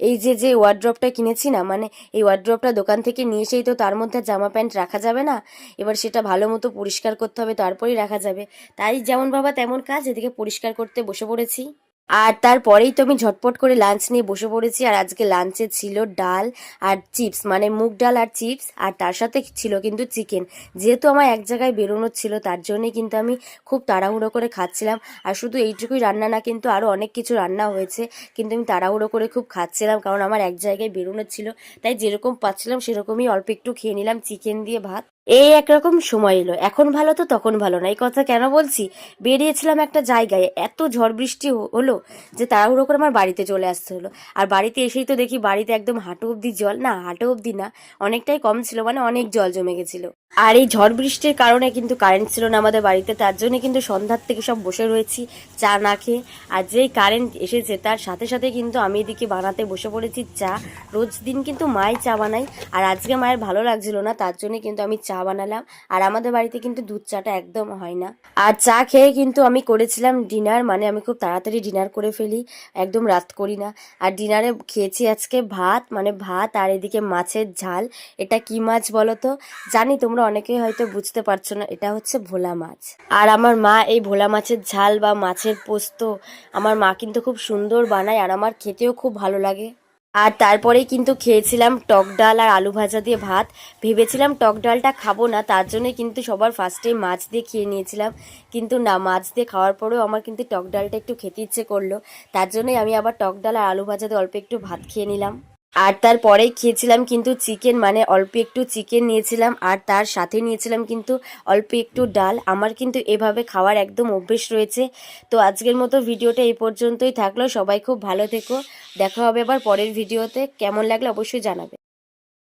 এই যে ওয়ার্ড্রপটা কিনেছি না, মানে এই ওয়ার্ড্রপটা দোকান থেকে নিয়ে এসেই তো তার মধ্যে জামা প্যান্ট রাখা যাবে না, এবার সেটা ভালো মতো পরিষ্কার করতে হবে, তারপরেই রাখা যাবে। তাই যেমন ভাবা তেমন কাজ, এদিকে পরিষ্কার করতে বসে পড়েছি। আর তারপরেই তো আমি ঝটপট করে লাঞ্চ নিয়ে বসে পড়েছি। আর আজকে লাঞ্চে ছিল ডাল আর চিপস, মানে মুগ ডাল আর চিপস, আর তার সাথে ছিল কিন্তু চিকেন। যেহেতু আমার এক জায়গায় বেরোনোর ছিল, তার জন্যই কিন্তু আমি খুব তাড়াহুড়ো করে খাচ্ছিলাম। আর শুধু এইটুকুই রান্না না, কিন্তু আরও অনেক কিছু রান্না হয়েছে, কিন্তু আমি তাড়াহুড়ো করে খুব খাচ্ছিলাম, কারণ আমার এক জায়গায় বেরোনোর ছিল। তাই যেরকম পাচ্ছিলাম সেরকমই অল্প একটু খেয়ে নিলাম চিকেন দিয়ে ভাত। এই একরকম সময় এলো, এখন ভালো তো তখন ভালো না। এই কথা কেন বলছি, বেরিয়েছিলাম একটা জায়গায়, এত ঝড় বৃষ্টি হলো যে তাড়াহুড়ো করে আমার বাড়িতে চলে আসতে হলো। আর বাড়িতে এসেই তো দেখি বাড়িতে একদম হাঁটু অব্দি জল, না হাঁটু অব্দি না, অনেকটাই কম ছিল, মানে অনেক জল জমে গেছিল। আর এই ঝড় বৃষ্টির কারণে কিন্তু কারেন্ট ছিল না আমাদের বাড়িতে, তার জন্য কিন্তু সন্ধ্যার থেকে সব বসে রয়েছি চা না খেয়ে। আর যেই কারেন্ট এসেছে তার সাথে সাথে কিন্তু আমি এদিকে বানাতে বসে পড়েছি চা। রোজ দিন কিন্তু মাই চা বানাই, আর আজকে মায়ের ভালো লাগছিল না, তার জন্য কিন্তু আমি চা বানালাম। আর আমাদের বাড়িতে কিন্তু দুধ চাটা একদম হয় না। আর চা খেয়ে কিন্তু আমি করেছিলাম ডিনার, মানে আমি খুব তাড়াতাড়ি ডিনার করে ফেলি, একদম রাত করি না। আর ডিনারে খেয়েছি আজকে ভাত, মানে ভাত আর এদিকে মাছের ঝাল। এটা কি মাছ বলো তো? জানি তোমরা অনেকেই হয়তো বুঝতে পারছো না, এটা হচ্ছে ভোলা মাছ। আর আমার মা এই ভোলা মাছের ঝাল বা মাছের পোস্ত আমার মা কিন্তু খুব সুন্দর বানায়, আর আমার খেতেও খুব ভালো লাগে। আর তারপরেই কিন্তু খেয়েছিলাম টক ডাল আর আলু ভাজা দিয়ে ভাত। ভেবেছিলাম টক ডালটা খাবো না, তার জন্য কিন্তু সবার ফার্স্টে মাছ দিয়ে খেয়ে নিয়েছিলাম। কিন্তু না, মাছ দিয়ে খাওয়ার পরেও আমার কিন্তু টক ডালটা একটু খেতে ইচ্ছে করলো, তার জন্যই আমি আবার টক ডাল আর আলু ভাজা দিয়ে অল্প একটু ভাত খেয়ে নিলাম। আর তারপরেই খেয়েছিলাম কিন্তু চিকেন, মানে অল্প একটু চিকেন নিয়েছিলাম, আর তার সাথে নিয়েছিলাম কিন্তু অল্প একটু ডাল। আমার কিন্তু এভাবে খাওয়ার একদম অভ্যেস রয়েছে। তো আজকের মতো ভিডিওটা এই পর্যন্তই থাকলো, সবাই খুব ভালো থেকো। দেখা হবে আবার পরের ভিডিওতে, কেমন লাগলো অবশ্যই জানাবে।